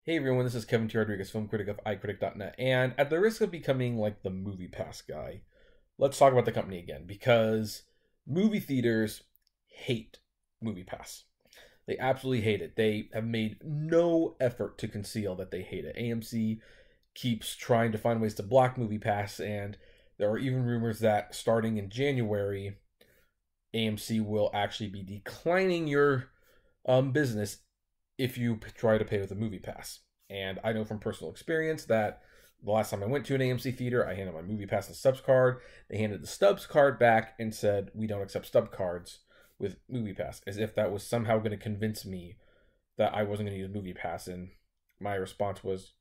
Hey everyone, this is Kevin T. Rodriguez, film critic of iCritic.net, and at the risk of becoming like the MoviePass guy, let's talk about the company again, because movie theaters hate MoviePass. They absolutely hate it. They have made no effort to conceal that they hate it. AMC keeps trying to find ways to block MoviePass, and there are even rumors that starting in January, AMC will actually be declining your business if you try to pay with a MoviePass. And I know from personal experience that the last time I went to an AMC theater, I handed my MoviePass and Stubs card. They handed the Stubs card back and said, "We don't accept Stub cards with MoviePass," as if that was somehow going to convince me that I wasn't going to use MoviePass. And my response was,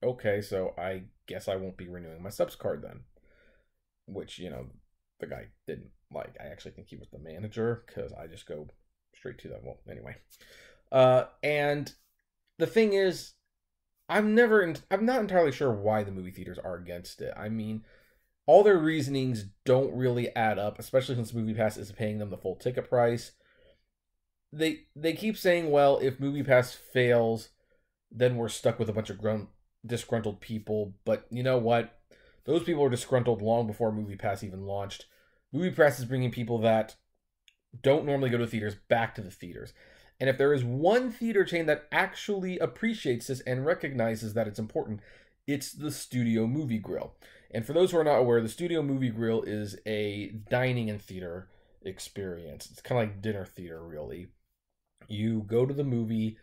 okay, so I guess I won't be renewing my Stubs card then. Which, the guy didn't like. I actually think he was the manager, because I just go straight to that. Well, anyway. And the thing is, I'm not entirely sure why the movie theaters are against it. I mean, all their reasonings don't really add up, especially since MoviePass is paying them the full ticket price. They keep saying, well, if MoviePass fails, then we're stuck with a bunch of disgruntled people. But you know what? Those people are disgruntled long before MoviePass even launched. MoviePass is bringing people that don't normally go to theaters back to the theaters. And if there is one theater chain that actually appreciates this and recognizes that it's important, it's the Studio Movie Grill. And for those who are not aware, the Studio Movie Grill is a dining and theater experience. It's kind of like dinner theater, really. You go to the movie,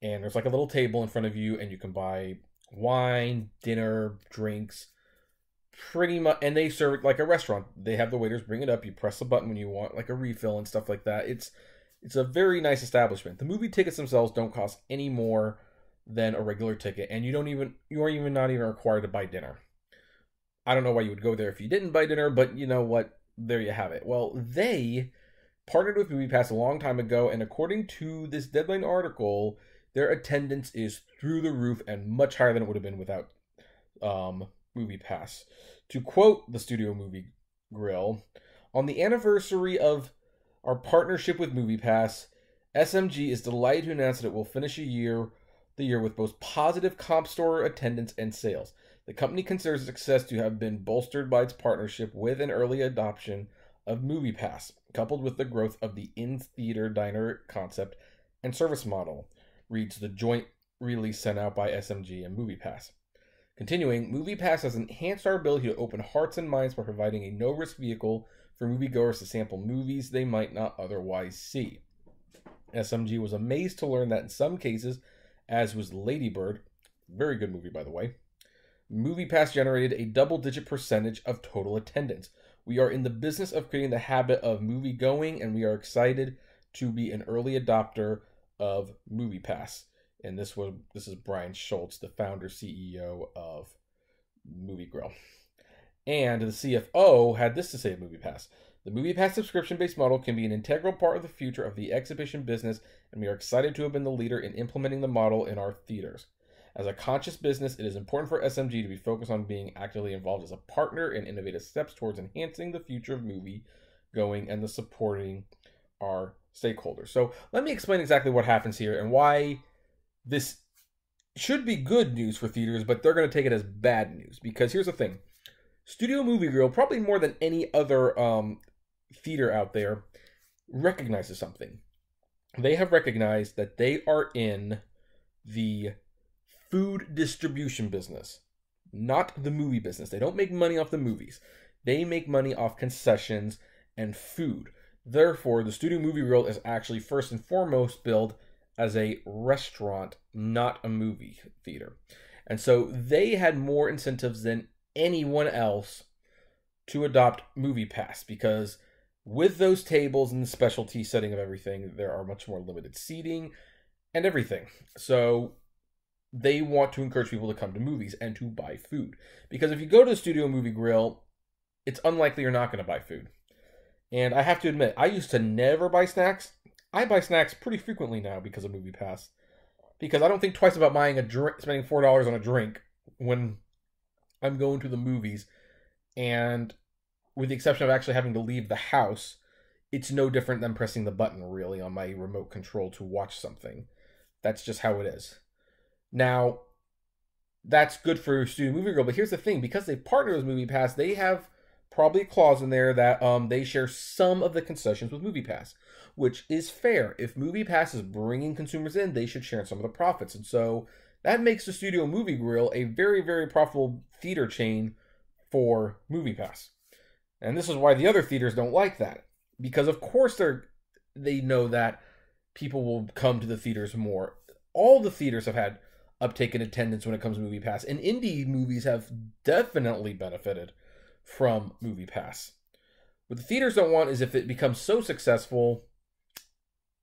and there's like a little table in front of you, and you can buy wine, dinner, drinks, pretty much, and they serve it like a restaurant. They have the waiters bring it up. You press the button when you want like a refill and stuff like that. It's a very nice establishment. The movie tickets themselves don't cost any more than a regular ticket, and you are even not even required to buy dinner. I don't know why you would go there if you didn't buy dinner, but you know what? There you have it. Well, they partnered with MoviePass a long time ago, and according to this Deadline article, their attendance is through the roof and much higher than it would have been without MoviePass. To quote the Studio Movie Grill, on the anniversary of our partnership with MoviePass, SMG is delighted to announce that it will finish the year with both positive comp store attendance and sales. The company considers success to have been bolstered by its partnership with an early adoption of MoviePass, coupled with the growth of the in-theater diner concept and service model, reads the joint release sent out by SMG and MoviePass. Continuing, MoviePass has enhanced our ability to open hearts and minds by providing a no-risk vehicle for moviegoers to sample movies they might not otherwise see. SMG was amazed to learn that in some cases, as was Lady Bird, very good movie by the way, MoviePass generated a double-digit percentage of total attendance. We are in the business of creating the habit of movie-going, and we are excited to be an early adopter of MoviePass. And this is Brian Schultz, the founder CEO of Movie Grill. And the CFO had this to say of MoviePass. The MoviePass subscription-based model can be an integral part of the future of the exhibition business, and we are excited to have been the leader in implementing the model in our theaters. As a conscious business, it is important for SMG to be focused on being actively involved as a partner in innovative steps towards enhancing the future of movie going and the supporting our stakeholders. So let me explain exactly what happens here and why this should be good news for theaters, but they're going to take it as bad news. Because here's the thing. Studio Movie Grill, probably more than any other theater out there, recognizes something. They have recognized that they are in the food distribution business, not the movie business. They don't make money off the movies. They make money off concessions and food. Therefore, the Studio Movie Grill is actually first and foremost billed as a restaurant, not a movie theater. And so they had more incentives than anyone else to adopt MoviePass, because with those tables and the specialty setting of everything, there are much more limited seating and everything. So they want to encourage people to come to movies and to buy food. Because if you go to the Studio Movie Grill, it's unlikely you're not going to buy food. And I have to admit, I used to never buy snacks. I buy snacks pretty frequently now because of MoviePass. Because I don't think twice about buying a drink, spending $4 on a drink when I'm going to the movies. And with the exception of actually having to leave the house, it's no different than pressing the button, really, on my remote control to watch something. That's just how it is. Now, that's good for Studio Movie Girl, but here's the thing: because they partner with MoviePass, they have probably a clause in there that they share some of the concessions with MoviePass, which is fair. If MoviePass is bringing consumers in, they should share some of the profits, and so that makes the Studio Movie Grill a very, very profitable theater chain for MoviePass. And this is why the other theaters don't like that, because of course they know that people will come to the theaters more. All the theaters have had uptake in attendance when it comes to MoviePass, and indie movies have definitely benefited from MoviePass. What the theaters don't want is if it becomes so successful,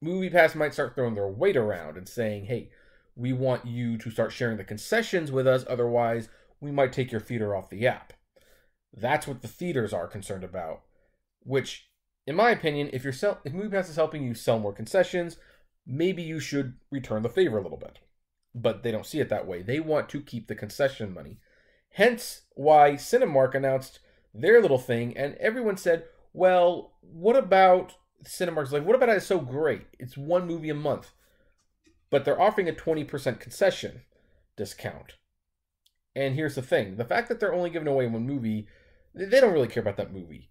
MoviePass might start throwing their weight around and saying, hey, we want you to start sharing the concessions with us, otherwise we might take your theater off the app. That's what the theaters are concerned about, which, in my opinion, if MoviePass is helping you sell more concessions, maybe you should return the favor a little bit. But they don't see it that way. They want to keep the concession money. Hence why Cinemark announced their little thing, and everyone said, well, what about Cinemark's like, what about it's so great? It's one movie a month. But they're offering a 20% concession discount. And here's the thing. The fact that they're only giving away one movie, they don't really care about that movie.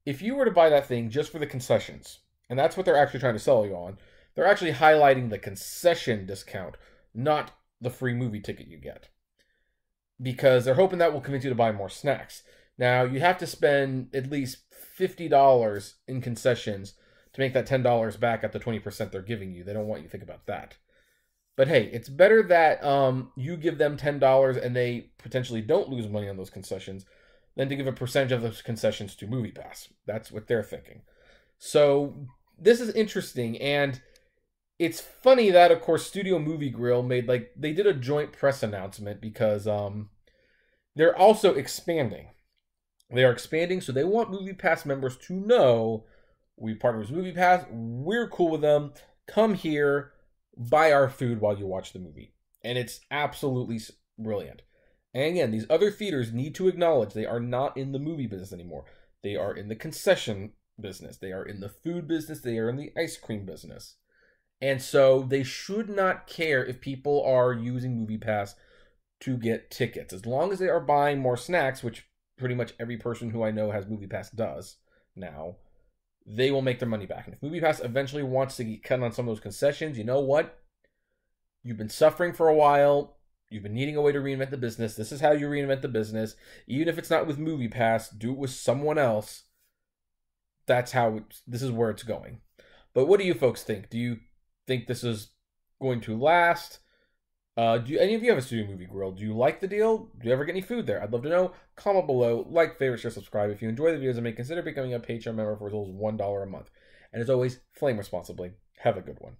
If you were to buy that thing just for the concessions, and that's what they're actually trying to sell you on, they're actually highlighting the concession discount, not the free movie ticket you get. Because they're hoping that will convince you to buy more snacks. Now, you have to spend at least $50 in concessions to make that $10 back at the 20% they're giving you. They don't want you to think about that. But hey, it's better that you give them $10 and they potentially don't lose money on those concessions than to give a percentage of those concessions to MoviePass. That's what they're thinking. So this is interesting, and it's funny that, of course, Studio Movie Grill they did a joint press announcement because they're also expanding. They are expanding, so they want MoviePass members to know we partner with MoviePass. We're cool with them. Come here, buy our food while you watch the movie. And it's absolutely brilliant. And again, these other theaters need to acknowledge they are not in the movie business anymore. They are in the concession business. They are in the food business. They are in the ice cream business. And so they should not care if people are using MoviePass to get tickets. As long as they are buying more snacks, which pretty much every person who I know has MoviePass does now, they will make their money back. And if MoviePass eventually wants to get cut on some of those concessions, you know what? You've been suffering for a while. You've been needing a way to reinvent the business. This is how you reinvent the business. Even if it's not with MoviePass, do it with someone else. This is where it's going. But what do you folks think? Do you think this is going to last? Do any of you have a Studio Movie Grill? Do you like the deal? Do you ever get any food there? I'd love to know. Comment below, like, favorite, share, subscribe. If you enjoy the videos, I may consider becoming a Patreon member for as little as $1 a month. And as always, flame responsibly. Have a good one.